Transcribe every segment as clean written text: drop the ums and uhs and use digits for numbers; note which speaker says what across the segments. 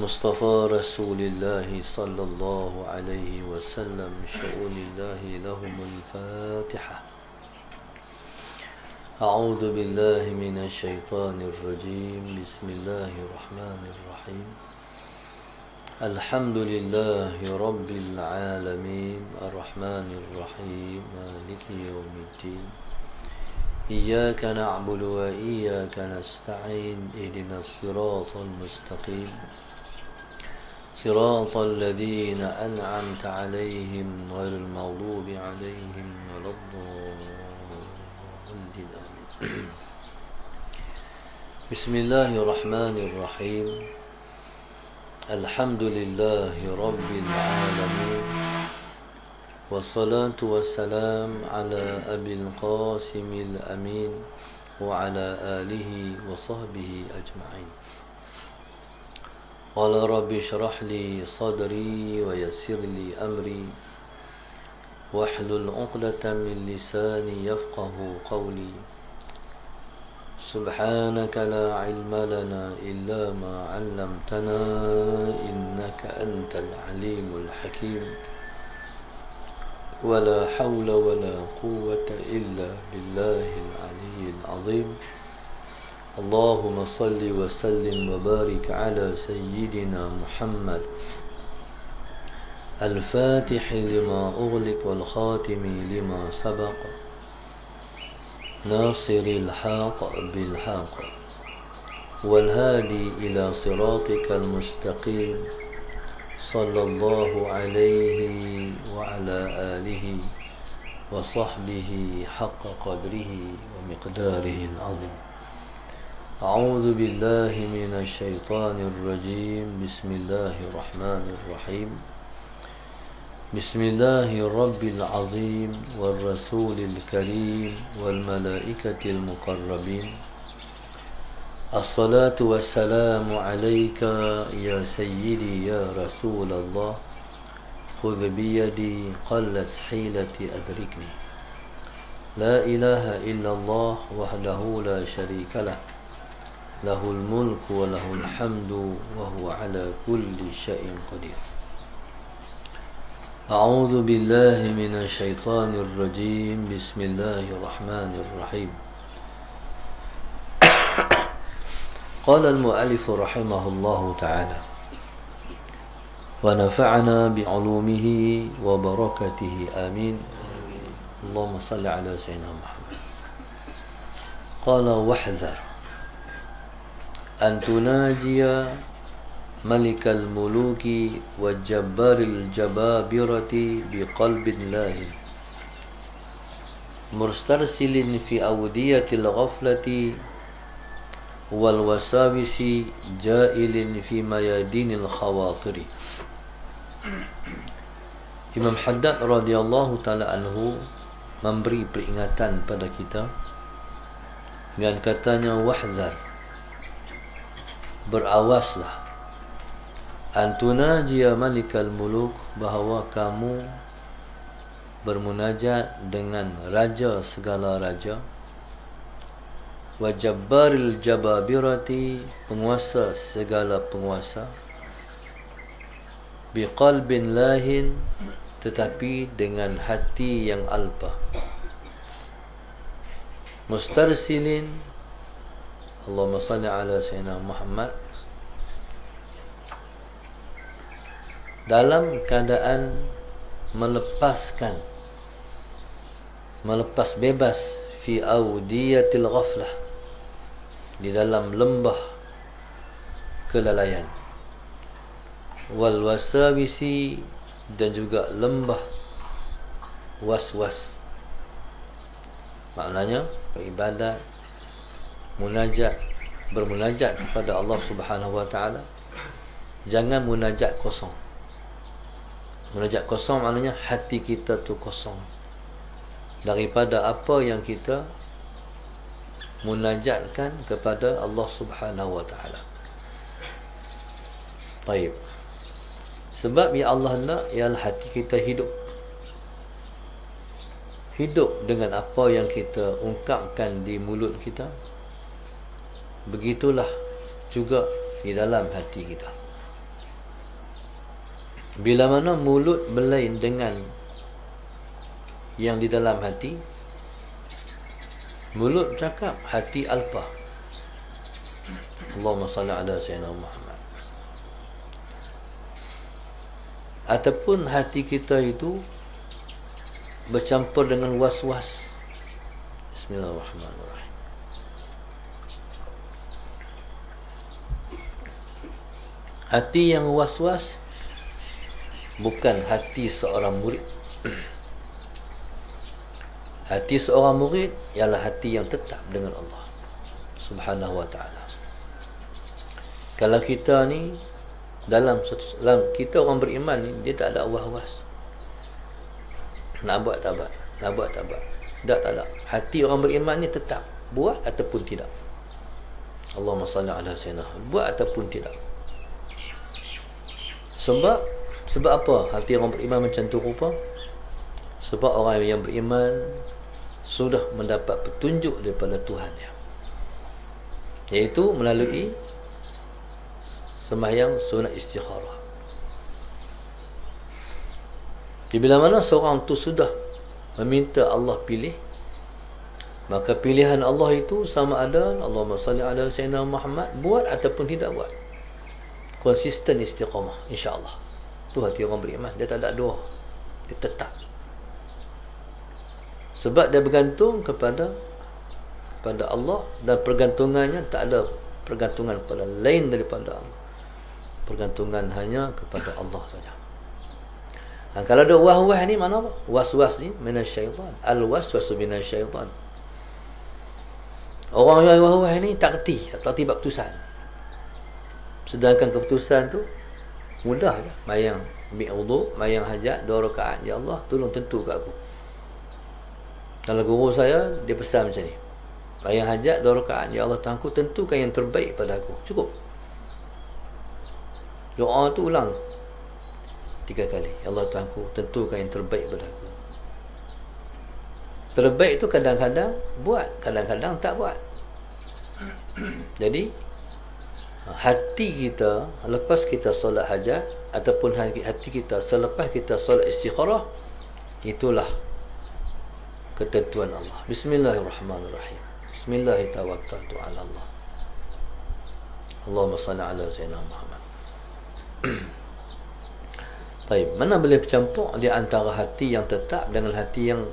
Speaker 1: مصطفى رسول الله صلى الله عليه وسلم شؤون الله لهم الفاتحة. أعوذ بالله من الشيطان الرجيم. بسم الله الرحمن الرحيم. الحمد لله رب العالمين الرحمن الرحيم مالك يوم الدين. إياك نعبد وإياك نستعين. اهدنا الصراط المستقيم صراط الذين أنعمت عليهم غير المغضوب عليهم ولا الضالين. بسم الله الرحمن الرحيم. الحمد لله رب العالمين والصلاة والسلام على أبي القاسم الأمين وعلى آله وصحبه أجمعين. قال رب اشرح لي صدري ويسر لي أمري واحلل عقدة من لساني يفقه قولي. سبحانك لا علم لنا إلا ما علمتنا إنك أنت العليم الحكيم. ولا حول ولا قوة إلا بالله العلي العظيم. اللهم صل وسلم وبارك على سيدنا محمد الفاتح لما أغلق والخاتم لما سبق ناصر الحق بالحق والهادي إلى صراطك المستقيم صلى الله عليه وعلى آله وصحبه حق قدره ومقداره العظيم. أعوذ بالله من الشيطان الرجيم. بسم الله الرحمن الرحيم. بسم الله الرب العظيم والرسول الكريم والملائكة المقربين. الصلاة والسلام عليك يا سيدي يا رسول الله. خذ بيدي قلت حيلتي أدركني. لا إله إلا الله وحده لا شريك له. له الملك وله الحمد وهو على كل شيء قدير. أعوذ بالله من الشيطان الرجيم. بسم الله الرحمن الرحيم. قال المؤلف رحمه الله تعالى ونفعنا بعلومه وبركته آمين. اللهم صل على سيدنا محمد. قال واحذر أن تناجي ملك الملوك والجبار الجبابرة بقلب لاهٍ مسترسل في أودية الغفلة والوساوس جائل في ميادين الخواطر. Imam Haddad radhiyallahu ta'ala anhu memberi peringatan pada kita dengan katanya wahzar, berawaslah, antunajiya malikal muluk, bahawa kamu bermunajat dengan raja segala raja, wajabbaril jababirati, penguasa segala penguasa, biqalbin lahin, tetapi dengan hati yang alpa, mustarsilin, Allahumma salli ala sayyidina Muhammad, dalam keadaan melepas bebas fi audiyatil ghaflah, di dalam lembah kelalaian, wal wasawisi, dan juga lembah was-was. Maknanya beribadat, bermunajat kepada Allah Subhanahu wa taala, jangan munajat kosong. Munajat kosong maknanya hati kita tu kosong daripada apa yang kita munajatkan kepada Allah Subhanahu wa taala. Baik. Sebab ya Allah nak ialah hati kita hidup dengan apa yang kita ungkapkan di mulut kita. Begitulah juga di dalam hati kita. Bila mana mulut berlain dengan yang di dalam hati, mulut cakap, hati alpa. Allahumma salli ala sayyidina Muhammad. Ataupun hati kita itu bercampur dengan was-was. Bismillahirrahmanirrahim. Hati yang was-was bukan hati seorang murid. Hati seorang murid ialah hati yang tetap dengan Allah Subhanahu wa ta'ala. Kalau kita ni dalam kita orang beriman ni, dia tak ada was-was. Nak buat tak buat, nak buat tak buat. Tak ada. Hati orang beriman ni tetap buat ataupun tidak. Allahumma salli ala sayyidina, buat ataupun tidak. Sebab apa hati orang beriman macam tu rupa? Sebab orang yang beriman sudah mendapat petunjuk daripada Tuhan dia, iaitu melalui sembahyang sunat istikharah. Bila mana seorang tu sudah meminta Allah pilih, maka pilihan Allah itu sama ada Allahumma salli ala sayyidina Muhammad, buat ataupun tidak buat. Konsisten istiqamah, insya-Allah. Tu hati orang beriman, dia tak ada doa, dia tetap. Sebab dia bergantung kepada Allah, dan pergantungannya tak ada pergantungan pada lain daripada Allah. Pergantungan hanya kepada Allah saja. Kalau ada wah-wah ni mana apa? Was-was ni minasyaitan. Al-waswasu minasyaitan. Orang yang wah-wah ni tak kerti bab keputusan. Sedangkan keputusan tu mudah je. Mayang ambil wudu, mayang hajat 2 rakaat. Ya Allah, tolong tentu kat aku. Kalau guru saya, dia pesan macam ni. Mayang hajat 2 rakaat. Ya Allah, Tuhanku, tentukan yang terbaik pada aku. Cukup. Doa tu ulang 3 kali. Ya Allah, Tuhanku, tentukan yang terbaik pada aku. Terbaik tu kadang-kadang buat, kadang-kadang tak buat. Jadi hati kita lepas kita solat hajat ataupun hati kita selepas kita solat istikharah, itulah ketentuan Allah. Bismillahirrahmanirrahim. Bismillahirrahmanirrahim. Ala Allah. Allahumma salli ala sayyidina Muhammad. Baik, mana boleh bercampur di antara hati yang tetap dengan hati yang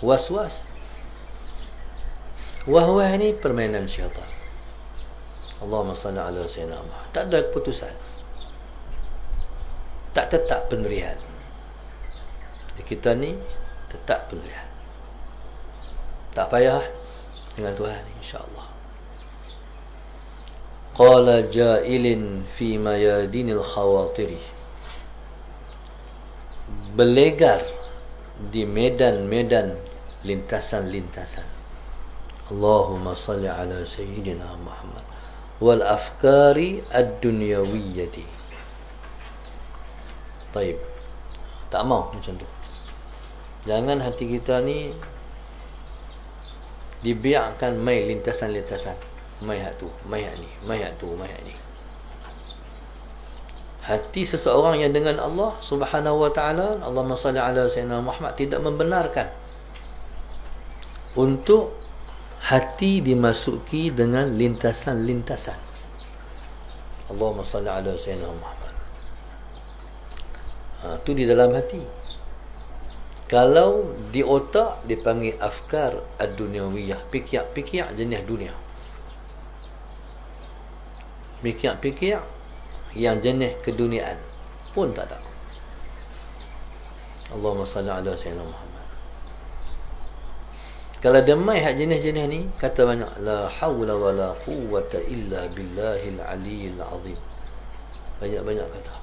Speaker 1: was-was? Wah-wah ni permainan syaitan. Allahumma salli ala sayyidina Muhammad. Tak ada keputusan, tak tetap pendirian. Kita ni tetap pendirian, tak payah dengan Tuhan, insya-Allah. Qala ja'ilin fi mayadinil khawatiri, berlegar di medan-medan lintasan-lintasan. Allahumma salli ala sayyidina Muhammad wal afkari ad-dunyawiyyati. Taib. Tak mau macam tu. Jangan hati kita ni dibiarkan main lintasan-lintasan. Mai hak tu, mai hak ni, mai hak tu, mai hak ni. Hati seseorang yang dengan Allah Subhanahu wa ta'ala, Allahumma salli ala sayyidina Muhammad, tidak membenarkan untuk hati dimasuki dengan lintasan-lintasan. Allahumma salli ala sayyidina Muhammad. Itu di dalam hati. Kalau di otak dipanggil afkar ad-dunyawiyah, fikir-fikir jenis dunia. Fikir-fikir yang jenis keduniaan pun tak ada. Allahumma salli ala sayyidina Muhammad. Kalau demai hak jenis-jenis ni, kata banyak la haula wala quwwata illa billahil aliyil azim. Banyak-banyak kata.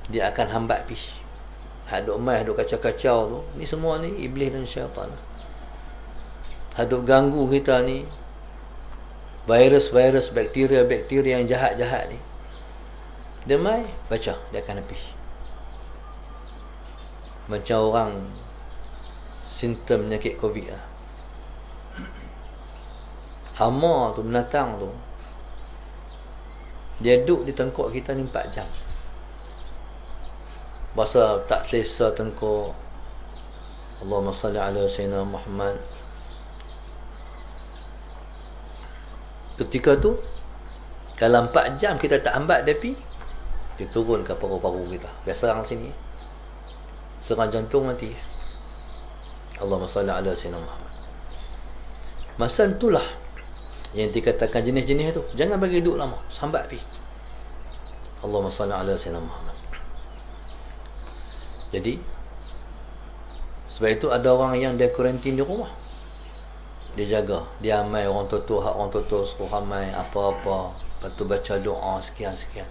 Speaker 1: Dia akan hambat pis. Hak duk mai, duk kacau-kacau tu, ni semua ni iblis dan syaitan. Hak duk ganggu kita ni, virus-virus, bakteria-bakteria yang jahat-jahat ni. Demai, baca, dia akan habis. Macam orang simptom penyakit COVID lah. Hama tu, binatang tu, dia duduk di tengkok kita ni 4 jam. Bahasa tak selesa tengkuk. Allahumma salli ala Sayyidina Muhammad. Ketika tu dalam 4 jam kita tak hambat dia turun ke paru-paru kita. Dia serang sini. Serang jantung mati. Allahumma salli ala Sayyidina Muhammad. Masa itulah yang dikatakan jenis-jenis tu. Jangan bagi duduk lama. Sambat pi. Allahumma salli ala Sayyidina Muhammad. Jadi sebab itu ada orang yang dia kuarantin di rumah. Dia jaga, dia amai orang tua, hak orang tua suruh amai apa-apa, lepas tu baca doa sekian-sekian.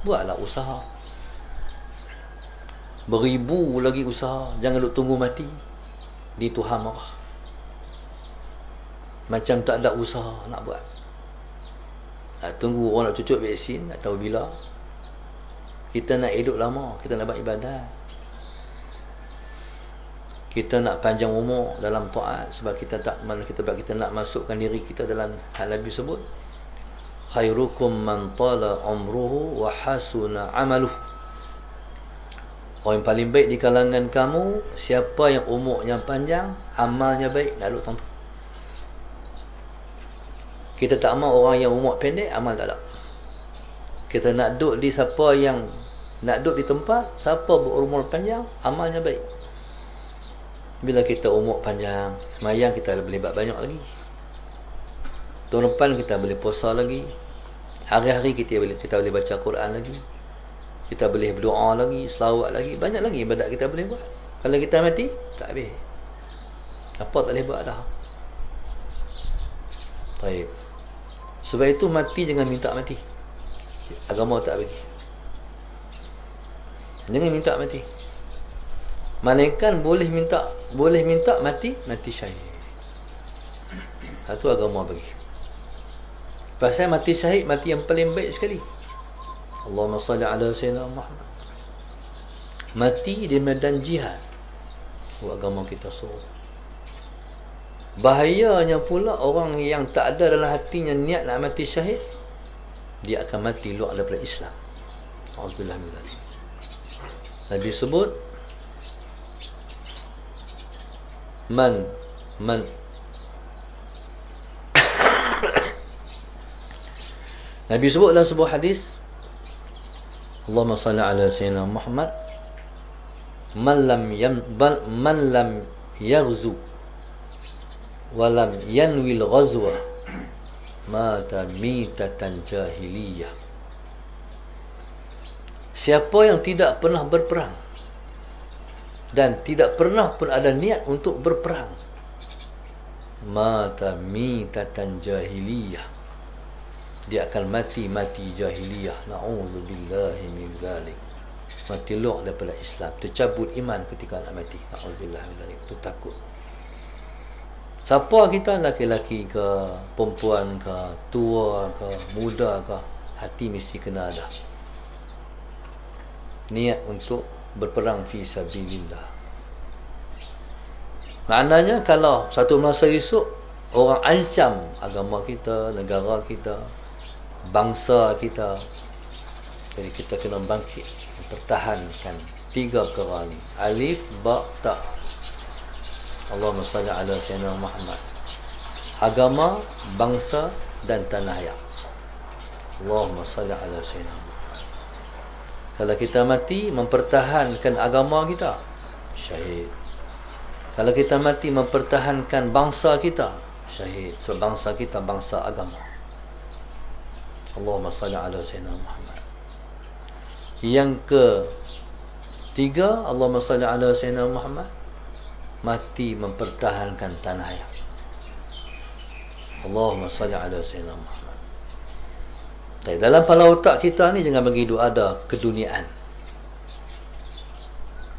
Speaker 1: Buatlah usaha. Beribu lagi usaha. Jangan duk tunggu mati. Di Tuhan marah. Macam tak ada usaha nak buat. Nak tunggu orang nak cucuk vaksin, tak tahu bila. Kita nak hidup lama, kita nak buat ibadat. Kita nak panjang umur dalam taat sebab kita nak masukkan diri kita dalam hal Nabi sebut, khairukum man tala umruhu wa hasuna amaluhu. Orang yang paling baik di kalangan kamu siapa yang umurnya panjang, amalnya baik. Lalu tentu kita tak mahu orang yang umur pendek, amal tak ada. Kita nak duduk di siapa yang nak duduk di tempat siapa berumur panjang, amalnya baik. Bila kita umur panjang, semayang kita boleh buat banyak lagi. Tahun depan kita boleh puasa lagi. Hari-hari kita boleh baca Quran lagi. Kita boleh berdoa lagi, selawat lagi, banyak lagi ibadat kita boleh buat. Kalau kita mati, tak habis. Apa tak boleh buat dah. Baik. Sebab itu mati jangan minta mati. Agama tak bagi. Jangan minta mati. Malaikat boleh minta mati syahid. Itu agama bagi. Pasal mati syahid, mati yang paling baik sekali. Allahumma salli ala Sayyidina Muhammad. Mati di medan jihad. Agama kita suruh. Bahayanya pula orang yang tak ada dalam hatinya niat nak mati syahid, dia akan mati luar daripada Islam. Auzubillah min dzalik. Nabi sebut Man Nabi sebut dalam sebuah hadis, Allahumma salli ala Sayyidina Muhammad, man lam yaghzu wa lam yanwil ghazwa mata mitatan jahiliyah. Siapa yang tidak pernah berperang dan tidak pernah pun ada niat untuk berperang, mata mitatan jahiliyah, dia akan mati jahiliyah. Na'udzubillahi min dzalik. Mati luar daripada Islam, tercabut iman ketika nak mati. Na'udzubillahi min dzalik. Itu takut. Siapa kita, laki-laki ke, perempuan ke, tua ke, muda ke, hati mesti kena ada niat untuk berperang fi sabilillah. Maknanya kalau satu masa esok orang ancam agama kita, negara kita, bangsa kita, jadi kita kena bangkit, pertahankan 3 perkara ni. Alif, ba, ta. Allahumma salli ala Sayyidina Muhammad. Agama, bangsa dan tanah air. Allahumma salli ala Sayyidina Muhammad. Kalau kita mati mempertahankan agama kita, syahid. Kalau kita mati mempertahankan bangsa kita, syahid. Sebab bangsa kita bangsa agama. Allahumma salli ala Sayyidina Muhammad. Yang ketiga, Allahumma salli ala Sayyidina Muhammad, mati mempertahankan tanah air. Allahumma salli ala Sayyidina Muhammad. Dalam kepala otak kita ni jangan bagi doa ada keduniaan.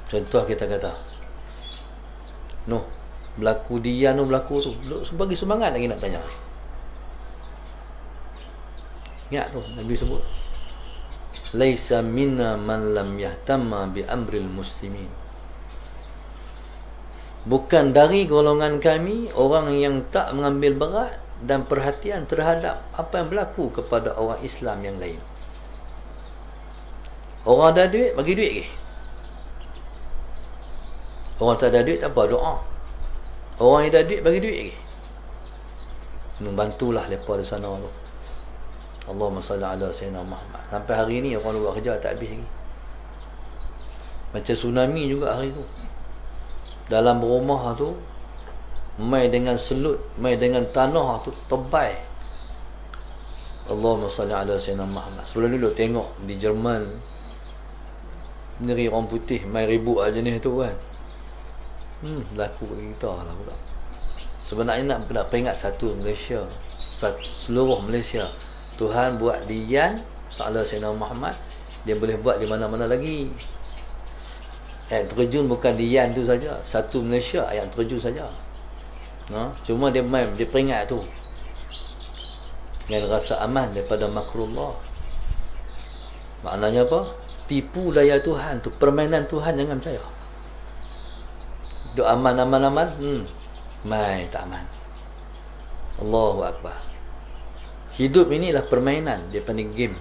Speaker 1: Contoh kita kata, berlaku dia berlaku tu, bagi semangat lagi nak tanya. Ingat tu Nabi sebut, laisa minna man lam yahtamma bi amril muslimin. Bukan dari golongan kami orang yang tak mengambil berat dan perhatian terhadap apa yang berlaku kepada orang Islam yang lain. Orang ada duit, bagi duit ke? Orang tak ada duit tak apa, doa. Orang yang ada duit bagi duit lagi. Bantulah mereka di sana tu. Allahumma salli ala sayyidina Muhammad. Sampai hari ni orang buat kerja tak habis lagi. Macam tsunami juga hari tu. Dalam rumah tu mai dengan selut, mai dengan tanah tu tebal. Allahumma salli ala sayyidina Muhammad. Sebelum dulu tengok di Jerman negeri orang putih mai ribut jenis tu kan. Berlaku bagi kita lah pula. Sebenarnya nak peringat satu Malaysia, seluruh Malaysia, Tuhan buat di Yan Sallallahu Sayyidina Muhammad, dia boleh buat di mana-mana lagi. Yang terjun bukan di Yan tu saja, satu Malaysia yang terjun saja. Cuma dia main, dia peringat tu dengan rasa aman daripada makrullah. Maknanya apa? Tipu daya Tuhan tu, permainan Tuhan, jangan percaya. Duk aman, mai tak aman. Allahu Akbar. Hidup inilah permainan, dia panggil game.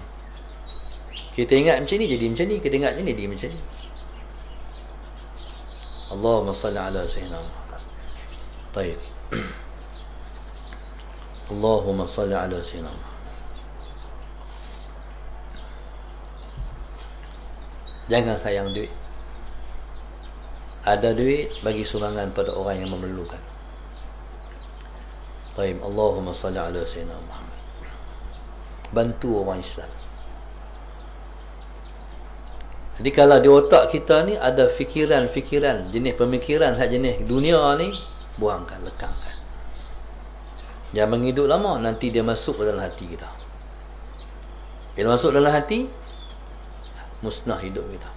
Speaker 1: Kita ingat macam ni jadi macam ni, kita ingat macam ni jadi macam ni. Allahumma salli ala sayyidina Muhammad. Baik. Allahumma salli ala sayyidina Muhammad. Jangan sayang duit. Ada duit, bagi sumbangan pada orang yang memerlukan. Baik, Allahumma salli ala sayyidina Muhammad. Bantu orang Islam. Jadi kalau di otak kita ni ada fikiran-fikiran, jenis pemikiran hak jenis dunia ni, buangkan, lekangkan. Jangan menghidup lama, nanti dia masuk ke dalam hati kita. Bila masuk dalam hati, musnah hidup kita.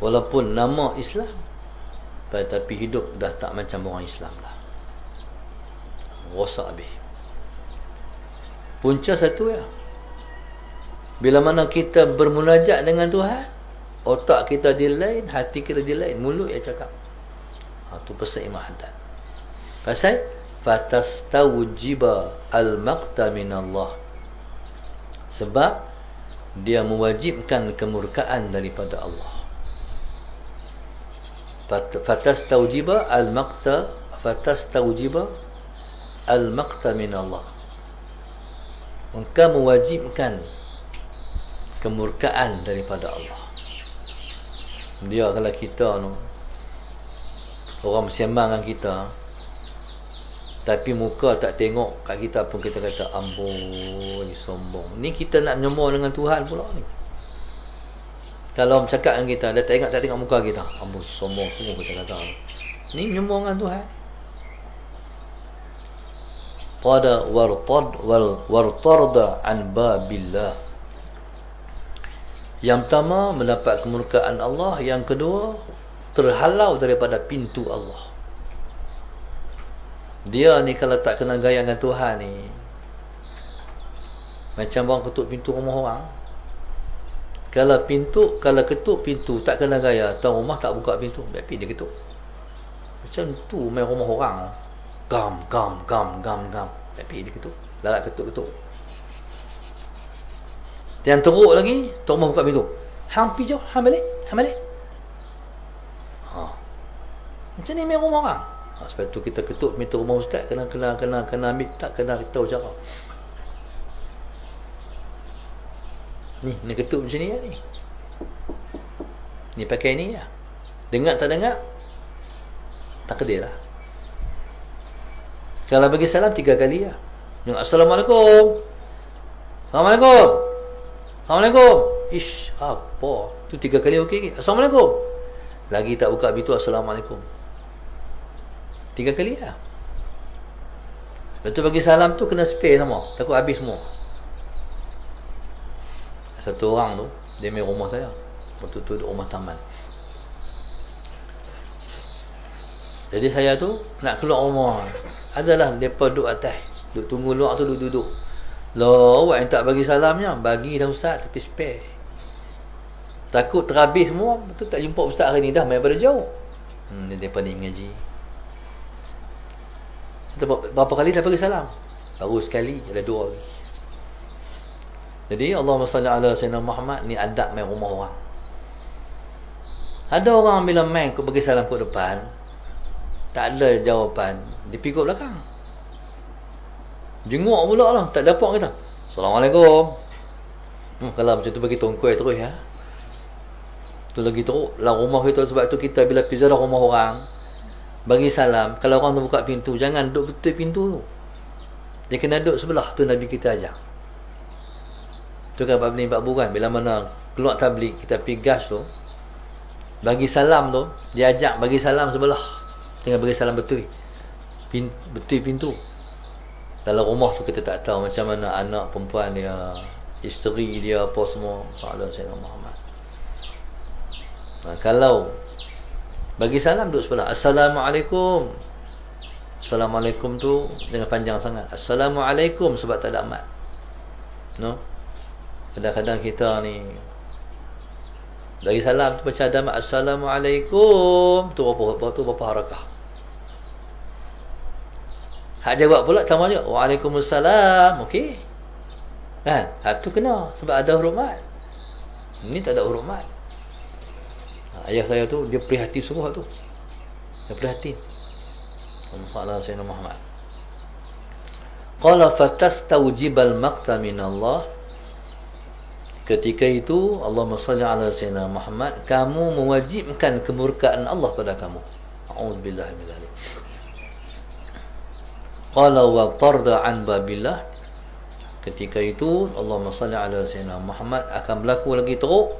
Speaker 1: Walaupun nama Islam, tapi hidup dah tak macam orang Islam lah. Rosak habis. Punca satu ya. Bila mana kita bermunajat dengan Tuhan, otak kita di lain, hati kita di lain, mulut yang cakap. Tu pasal Imam Haddad. Pasal fatastawjiba al-maqta min Allah. Sebab dia mewajibkan kemurkaan daripada Allah. Fatastawjiba al-maqta, fatastawjiba al-maqta min Allah. Maka mewajibkan kemurkaan daripada Allah. Dia kalau kita no, orang bersembang dengan kita, tapi muka tak tengok kat kita pun kita kata ambon, sombong. Ni kita nak menyembah dengan Tuhan pula ni. Kalau orang cakap dengan kita, dia tak tengok muka kita, ambon, sombong semua kita kata. Ni menyembah dengan Tuhan. Pada wartarda an babillah. Yang pertama mendapat kemurkaan Allah, yang kedua terhalau daripada pintu Allah. Dia ni kalau tak kena gaya dengan Tuhan ni, macam orang ketuk pintu rumah orang. Kalau ketuk pintu tak kena gaya, tuan rumah tak buka pintu, tapi dia ketuk. Macam tu main rumah orang. Gam. Tapi dia ketuk. Larat ketuk. Yang teruk lagi, tuan rumah buka pintu. Hang pergi jauh, hang balik. Macam ni main rumah orang. Sebab tu kita ketuk pintu rumah ustaz, kena ambil, tak kena tahu cara. Ni ketuk macam ni ni. Ni pakai ni ya. Dengar tak dengar? Tak kedil lah. Kalau bagi salam 3 kali ya. Assalamualaikum. Ish, apa? Tu 3 kali okey. Assalamualaikum. Lagi tak buka pintu, assalamualaikum. 3 kali ya. Lepas tu bagi salam tu kena spare sama, takut habis semua. Satu orang tu, dia main rumah saya. Waktu tu rumah taman. Jadi saya tu nak keluar rumah, adalah mereka duduk atas, duduk tunggu luar tu, duduk. Lah, awak yang tak bagi salamnya, bagi dah ustaz, tapi spare. Takut terhabis semua, betul tak jumpa ustaz hari ni, dah main pada jauh. Dia mereka ni mengaji. Berapa kali dah bagi salam? Baru sekali, ada 2 lagi. Jadi Allahumma salli ala sayyidina Muhammad, ni adab main rumah orang. Ada orang bila main kau bagi salam kat depan, tak ada jawapan, dia pergi kat belakang. Jenguk pula lah, tak dapat kita. Assalamualaikum. Kalau macam tu bagi tongkuai terus ya. Tu lagi teruk lah rumah kita. Sebab tu kita bila pergi ziarah rumah orang, bagi salam, kalau orang tu buka pintu, jangan duduk betul pintu tu. Dia kena duduk sebelah. Tu Nabi kita ajar. Tu kan bab ni bab bukan. Bila mana keluar tabligh, kita pergi gas tu, bagi salam tu, dia ajak bagi salam sebelah. Tengah bagi salam betul. Betul pintu. Dalam rumah tu kita tak tahu macam mana anak perempuan dia, isteri dia, apa semua. Salam Sayyidina Muhammad. Kalau bagi salam duduk sebelah. Assalamualaikum. Assalamualaikum tu dengan panjang sangat. Assalamualaikum sebab tak ada amat. No? Kadang-kadang kita ni bagi salam tu macam ada amat. Assalamualaikum. Tu berapa harakah. Hak jawab pula sama je. Waalaikumsalam. Okey. Kan? Hak tu kena sebab ada hormat. Ini tak ada hormat. Ayah saya tu dia prihatin sungguh tu. Dia prihatin. Allah Sayyidina Muhammad. Qala fatastawjibal maqta min Allah. Ketika itu Allahumma salli ala Sayyidina Muhammad, kamu mewajibkan kemurkaan Allah pada kamu. A'udzubillahi min dzalik. Qala wa tarda an babillah. Ketika itu Allahumma salli ala Sayyidina Muhammad akan berlaku lagi teruk,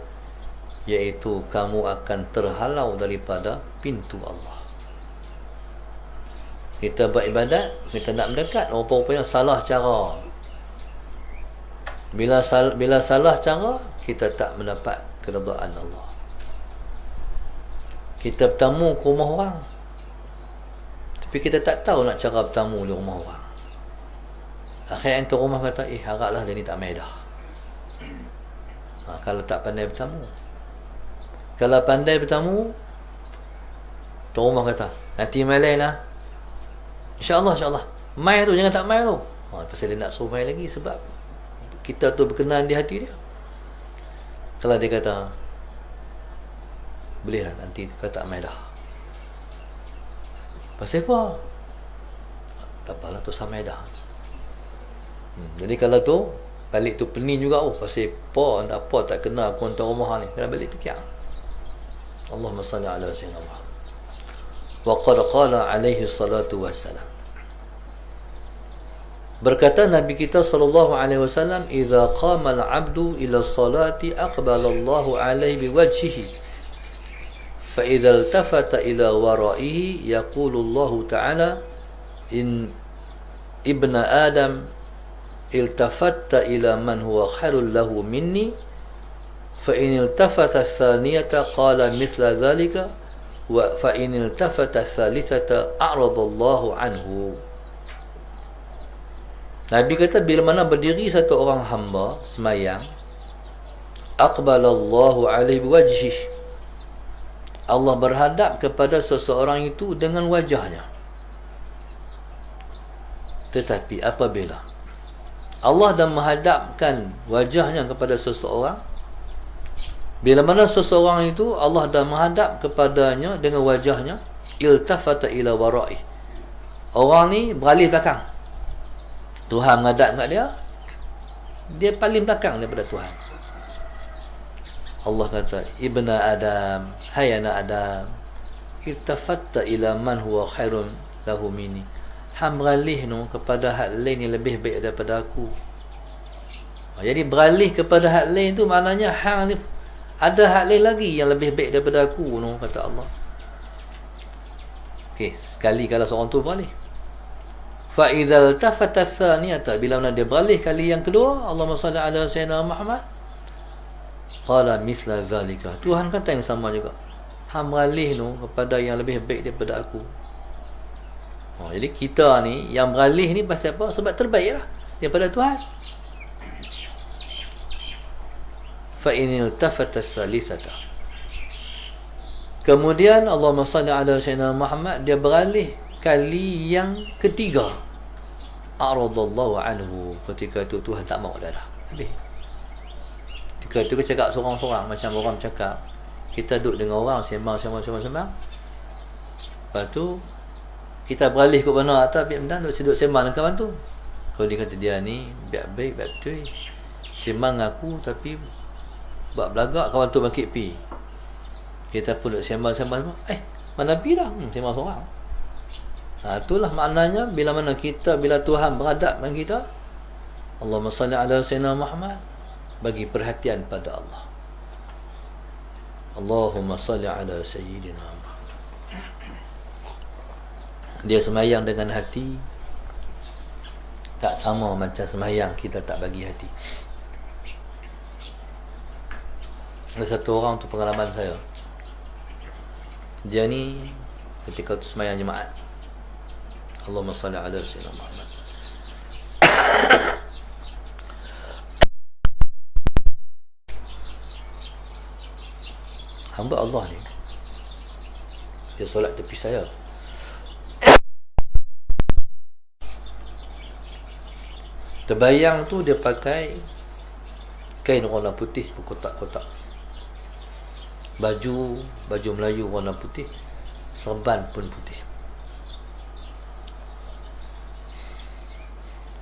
Speaker 1: iaitu kamu akan terhalau daripada pintu Allah. Kita beribadat, kita nak mendekat, rupanya salah cara. Bila salah cara, kita tak mendapat keredaan Allah. Kita bertamu ke rumah orang, tapi kita tak tahu nak cara bertamu di rumah orang. Akhirnya tu rumah kata, haraplah dia ni tak mai dah. Kalau tak pandai bertamu. Kalau pandai bertamu, tu rumah kata, nanti mai lain lah. InsyaAllah, insyaAllah. Mai tu, jangan tak mai tu. Pasal dia nak suruh mai lagi sebab kita tu berkenan di hati dia. Kalau dia kata, bolehlah nanti kau tak mai dah. Pasal apa? Tak apalah tu samai dah. Jadi kalau tu, balik tu pening juga. Pasal apa tak kena aku hantar rumah ni. Kena balik fikir. Allahumma salli ala Sayyidina Muhammad. Wa qad qala alaihi salatu wassalam. Berkata Nabi kita sallallahu alaihi wasallam, "Idza qama al-'abdu ila salati aqbala Allahu alaihi biwajhihi. Fa idza iltafata ila wara'ihi yaqulu Allah ta'ala, in ibna Adam iltafatta ila man huwa khairul lahu minni, fa in iltafata thaniyata qala mithla dhalika, wa fa in iltafata thalithata a'rada Allah anhu." Nabi kata bila mana berdiri satu orang hamba semayang, aqbalallahu alaihi biwajhih, Allah berhadap kepada seseorang itu dengan wajahnya. Tetapi apabila Allah dah menghadapkan wajahnya kepada seseorang, bila mana seseorang itu Allah dah menghadap kepadanya dengan wajahnya, iltafata ila wara'i, orang ni beralih belakang. Tuhan menghadap kat dia, dia paling belakang daripada Tuhan. Allah kata, ibna Adam, hai anak Adam, iltafatta ila man huwa khairun lahu minni, hang beralih kepada hak lain yang lebih baik daripada aku. Jadi beralih kepada hak lain tu maknanya hang ni ada hak lain lagi yang lebih baik daripada aku, kata Allah. Okey, sekali kalau seorang tu beralih. Fa idzal tafata tsaniyata, bila mana dia beralih kali yang kedua, Allahumma salli ala Sayyidina Muhammad, qala mithla zalika, Tuhan kata yang sama juga, hang beralih kepada yang lebih baik daripada aku. Jadi kita ni yang beralih ni pasal apa? Sebab terbaiklah daripada Tuhan. Fa in iltafata tsalitsata, kemudian Allahumma salli ala Sayyidina Muhammad, dia beralih kali yang ketiga, a'radallahu anhu, ketika itu Tuhan tak mahu dah. Habis. Ketika itu kita cakap seorang-seorang macam orang cakap, kita duduk dengan orang sembang. Lepas tu kita beralih ke mana atas biar mendan duduk sembang dengan kawan tu. Kalau dia kata dia ni biar baik betul, sembang dengan aku tapi buat belagak, kawan tu bangkit pi. Kita pun duduk sembang mana pi dah? Sembang seorang. Itulah maknanya bila Tuhan beradab dengan kita, Allahumma salli ala sayyidina Muhammad, bagi perhatian pada Allah. Allahumma salli ala sayyidina Muhammad. Dia semayang dengan hati, tak sama macam semayang kita tak bagi hati. Ada satu orang tu, pengalaman saya, dia ni ketika tu semayang jemaat, Allahumma salli ala sayyidina Muhammad, hamba Allah ni dia solat tepi saya. Terbayang tu dia pakai kain warna putih berkotak-kotak, baju Melayu warna putih, serban pun putih.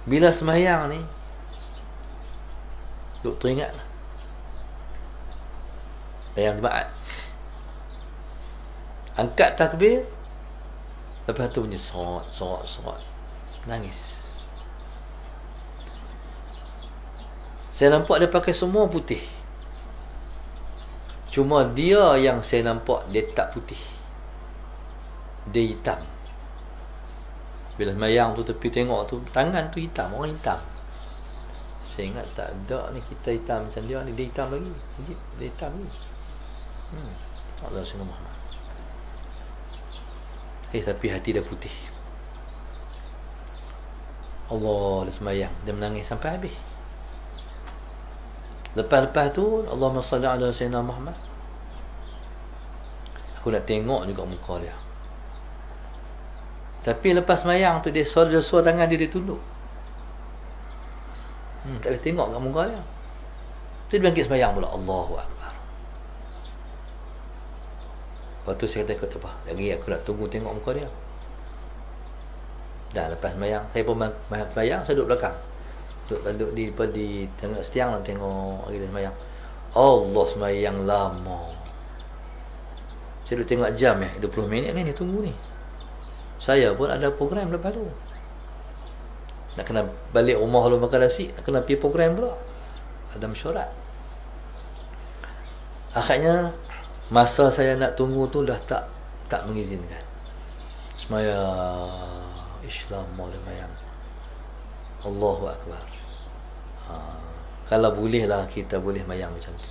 Speaker 1: Bila semayang ni duk teringat yang jemaat, angkat takbir, lepas tu bunyi sorat, nangis. Saya nampak dia pakai semua putih, cuma dia yang saya nampak dia tak putih, dia hitam. Bila semayang tu tepi tengok tu, tangan tu hitam, orang hitam. Saya ingat tak ada ni kita hitam macam dia ni, dia hitam lagi, dia hitam ni. Allah SWT. Tapi hati dia putih. Allah, dia semayang, dia menangis sampai habis. Lepas tu Allahumma salli ala sayyidina Muhammad, aku nak tengok juga muka dia. Tapi lepas semayang tu dia suar tangan dia tunduk. Tak boleh tengok kat muka dia. Tu dia bangkit semayang pula, Allahu Akbar. Lepas tu saya kata apa, lagi aku nak tunggu tengok muka dia. Dan lepas semayang, saya pun semayang, saya duduk belakang, duduk di tengok setiang nak tengok lagi dia semayang. Allah, semayang lama. Saya duduk tengok jam 20 minit ni tunggu ni. Saya pun ada program lepas tu, nak kena balik rumah lu makan nasi, nak kena pergi program pula, ada mesyuarat. Akhirnya masa saya nak tunggu tu dah tak mengizinkan. Semayang Islam boleh bayang. Allahu Akbar. Kalau bolehlah kita boleh mayang macam tu.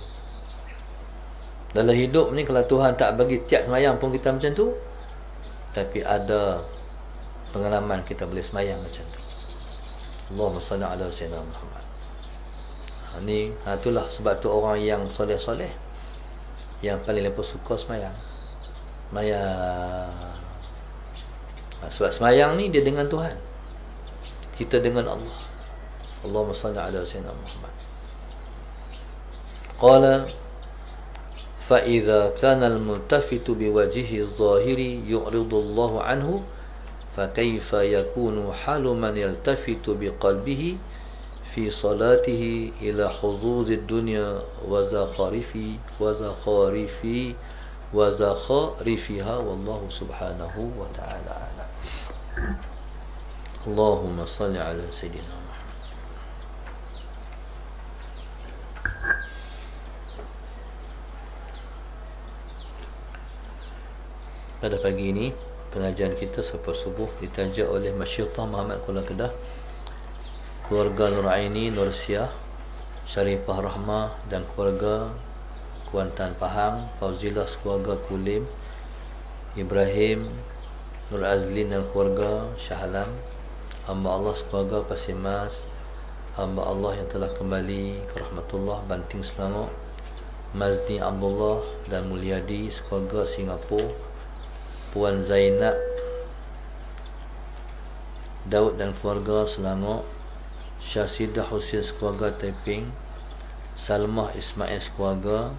Speaker 1: Dalam hidup ni kalau Tuhan tak bagi tiap semayang pun kita macam tu, tapi ada pengalaman kita boleh semayang macam tu. Allahumma salli ala sayyidina Muhammad. Itulah sebab tu orang yang soleh-soleh yang paling lepas suka semayang. Sebab semayang ni dia dengan Tuhan, kita dengan Allah. Allahumma salli ala sayyidina Muhammad. Qala fa idza kana al-multafitu bi wajhihi adh-dhahiri yu'ridu Allahu anhu, fa kayfa yakunu halu man yaltafitu bi qalbihi fi salatihi ila huzuz ad-dunya wa zakharifiha wallahu subhanahu wa ta'ala a'lam. Allahumma salli ala sayyidina Muhammad. Pada pagi ini pengajian kita selepas subuh ditaja oleh Masyidah Muhammad Kuala Kedah, keluarga Nur Aini, Nur Siah, Syarifah Rahmah dan keluarga Kuantan Pahang, Fauzilah keluarga Kulim, Ibrahim, Nur Azlin dan keluarga Shah Alam, hamba Allah keluarga Pasimas, hamba Allah yang telah kembali ke rahmatullah Banting Selangor, Mazni Abdullah dan Mulyadi keluarga Singapura, Puan Zainab Daud dan keluarga Selangor, Syasidah Husin keluarga Taiping, Salmah Ismail keluarga,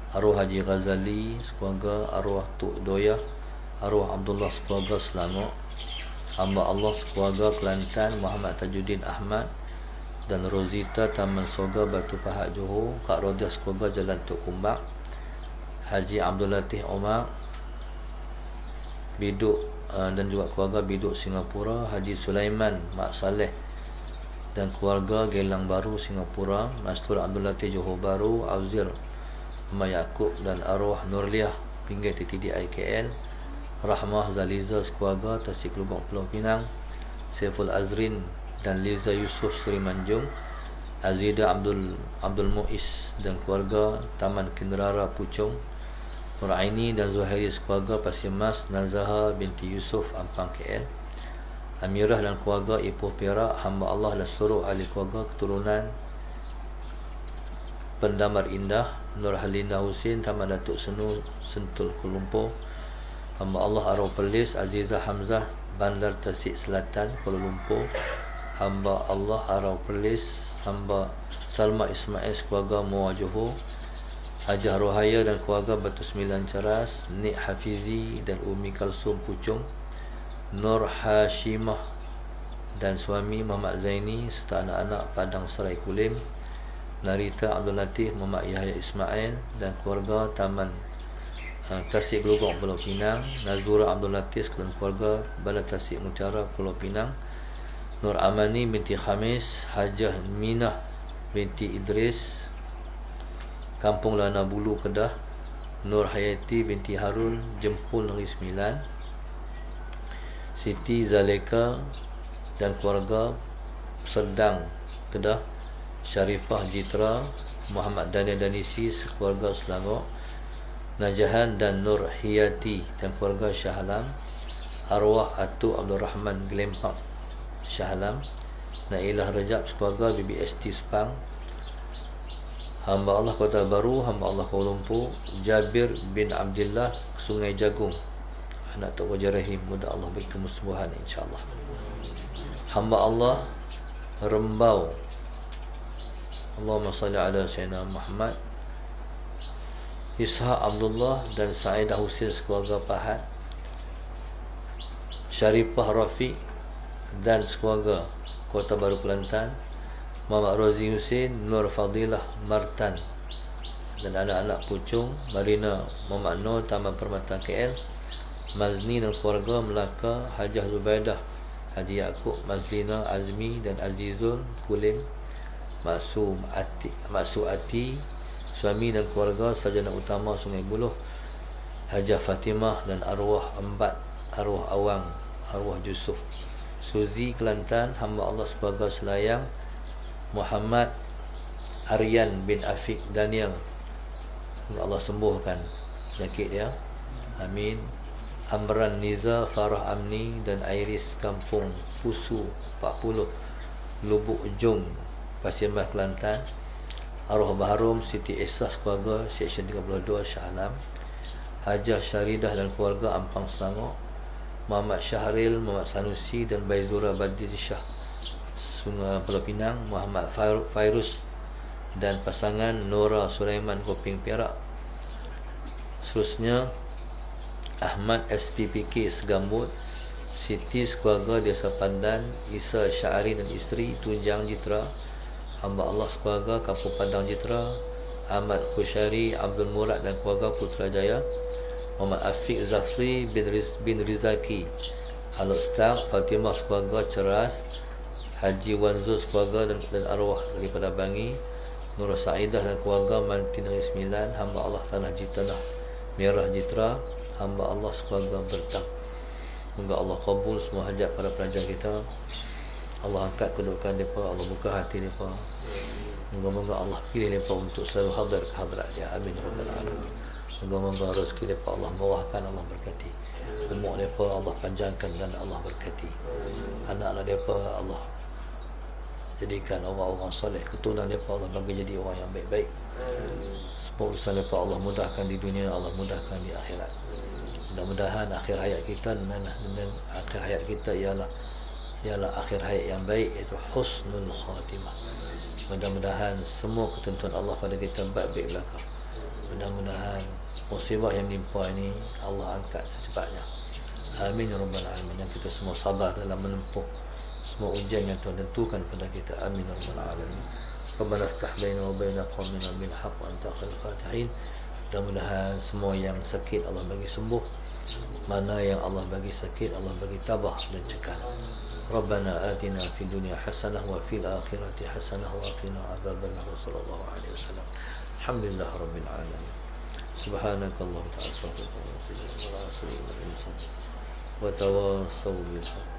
Speaker 1: arwah Haji Ghazali sekeluarga, arwah Tok Doyah, arwah Abdullah sekeluarga Selangor, hamba Allah sekeluarga Kelantan Muhammad Tajuddin Ahmad dan Rozita Taman Soga Batu Pahat Johor, Kak Rodia sekeluarga Jalan Tok Kumbak, Haji Abdul Latif Omar Biduk dan juga keluarga Biduk Singapura, Haji Sulaiman Mak Saleh dan keluarga Gelang Baru Singapura, Mastur Abdul Latif Johor Baru, Auzir Mak Yaakob dan arwah Nurliah Pinggir TTDI KL, Rahmah Zaliza sekeluarga Tasik Lubang Pulau Pinang, Saiful Azrin dan Liza Yusof Seri Manjung, Azida Abdul Muiz dan keluarga Taman Kinrara Puchong, Nur Aini dan Zuhairi sekeluarga Pasir Mas, Nazaha binti Yusof Ampang KL, Amirah dan keluarga Ipoh Perak, hamba Allah dan seluruh ahli keluarga keturunan Pendamar Indah, Nur Halina Husin Taman Datuk Senu Sentul Kuala Lumpur, hamba Allah arwah Perlis Azizah Hamzah Bandar Tasik Selatan Kuala Lumpur, hamba Allah arwah Perlis hamba Salma Ismail keluarga Muar Johor, Hajah Rohaya dan keluarga Batu Sembilan Ceras, Nik Hafizi dan Umi Kalsum Puchong, Nur Hashimah dan suami Muhammad Zaini serta anak-anak Padang Serai Kulim, Narita Abdul Latif Muhammad Yahya Ismail dan keluarga Taman Tasik Gelugong Pulau Pinang, Nazura Abdul Latif dan keluarga Balai Tasik Mutiara Pulau Pinang, Nur Amani binti Khamis, Hajah Minah binti Idris Kampung Lana Bulu Kedah, Nur Hayati binti Harun Jempul Negeri Sembilan, Siti Zaleka dan keluarga Serdang Kedah, Syarifah Jitra, Muhammad Daniel Danisi sekeluarga Selangor, Najahan dan Nur Hiyati dan keluarga Shah Alam, arwah Atu Abdul Rahman Gelempang Shah Alam, Nailah Rejab sekeluarga BBST Sepang, hamba Allah Kota Baru, hamba Allah Kuala Lumpur, Jabir bin Abdullah Sungai Jagung, anak Tok Wajah Rahim, mudah Allah beri kemusmuhan insyaAllah. Hamba Allah Rembau, Allahumma salli ala Sayyidina Muhammad, Ishaq Abdullah dan Sa'idah Husin sekeluarga Pahat, Syarifah Rafiq dan sekeluarga Kota Baru Kelantan, Muhammad Rozi Husin, Nur Fadilah Martan dan anak-anak Puchong, Marina Muhammad Nur Taman Permata KL, Mazni dan keluarga Melaka, Hajah Zubaidah, Haji Yaakob, Mazlina Azmi dan Azizul Kulim, Maksum Ati, suami dan keluarga Sarjana Utama Sungai Buloh, Hajah Fatimah dan arwah Embat, arwah Awang, arwah Yusuf, Suzi Kelantan, hamba Allah sebagai Selayang, Muhammad Aryan bin Afiq Daniel, Allah sembuhkan penyakit dia, amin. Amran Niza Farah Amni dan Iris Kampung Pusu 40 Lubuk Jung Pasir Mas Kelantan, arwah Baharum Siti Esah keluarga Seksyen 32 Shah Alam, Hajah Syaridah dan keluarga Ampang Selangor, Muhammad Syahril, Muhammad Sanusi dan Baizura Badri Shah Sungai Pulau Pinang, Muhammad Fairuz dan pasangan Nora Sulaiman Koping Perak. Seterusnya Ahmad SPPK Segambut, Siti sekeluarga Desa Pandan, Isa Syahari dan isteri Tunjang Jitra, hamba Allah sekeluarga Kampung Padang Jitra, Ahmad Khusyari Abdul Murad dan keluarga Putrajaya, Muhammad Afiq Zafri bin Rizaki Al-Ustaq, Fatimah sekeluarga Ceras, Haji Wanzul keluarga dan arwah daripada Bangi, Nur Sa'idah dan keluarga Mantin Negeri Sembilan, hamba Allah Tanah Tanah Merah Jitra, hamba Allah sekeluarga Bertang. Semoga Allah kabul semua hajat para pelajar kita, Allah angkat kedudukan mereka, Allah buka hati mereka, moga-moga Allah pilih mereka untuk selalu hadir ke hadrat dia, amin rabbal alamin. Moga-moga rezeki mereka Allah mewahkan, Allah berkati, umur mereka Allah panjangkan dan Allah berkati, anak-anak mereka Allah jadikan orang-orang soleh, keturunan mereka Allah bagi jadi orang yang baik-baik. Semua urusan mereka Allah mudahkan di dunia, Allah mudahkan di akhirat. Mudah-mudahan akhir hayat kita dan akhir hayat kita ialah akhir hayat yang baik, iaitu husnul khatimah. Mudah-mudahan semua ketentuan Allah pada kita baik-baik belakang. Mudah-mudahan musibah yang menimpa ini Allah angkat secepatnya. Amin ya rabbal alamin. Dan kita semua sabar dalam menempuh semua ujian yang Tuhan tentukan pada kita. Amin ya rabbal alamin. Rabbana iftah baina wa baina qaumina bil haqq wa anta khairul fatihin. Mudah-mudahan semua yang sakit Allah bagi sembuh. Mana yang Allah bagi sakit Allah bagi tabah dan cekal. Rabbana atina fid dunya hasanah wa fil akhirati hasanah wa qina adzabannar. Sallallahu alaihi wasallam. Alhamdulillah rabbil alamin. Subhanakallah wa ta'ala wa tawassaw bil haqq.